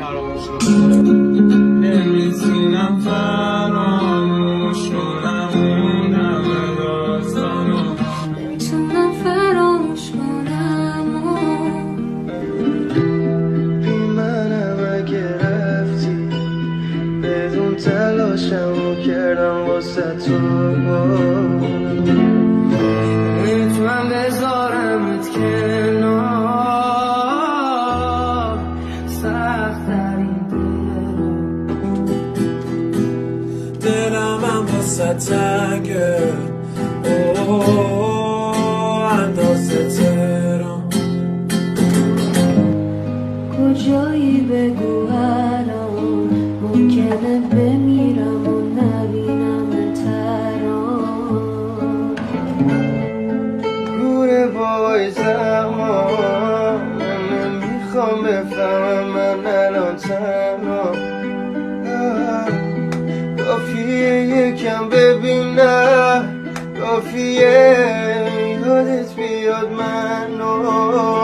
فراموش کنم، نمیتونم فراموش کنم اون همه داستانو، نمیتونم فراموش کنم بی منم اگه رفتی بدون تلاشمو کردم واسه تو، نمیتونم بذارمت کنار، سخت ترین دلم هم واسه تنگه اندازه تهران. کجایی بگو الان ممکنه بمیرم و نبینم تران. گوره وای زمان من نمیخوام بفهمم من الان تنها، کافیه یکم ببینم، کافیه یادت بیاد منو.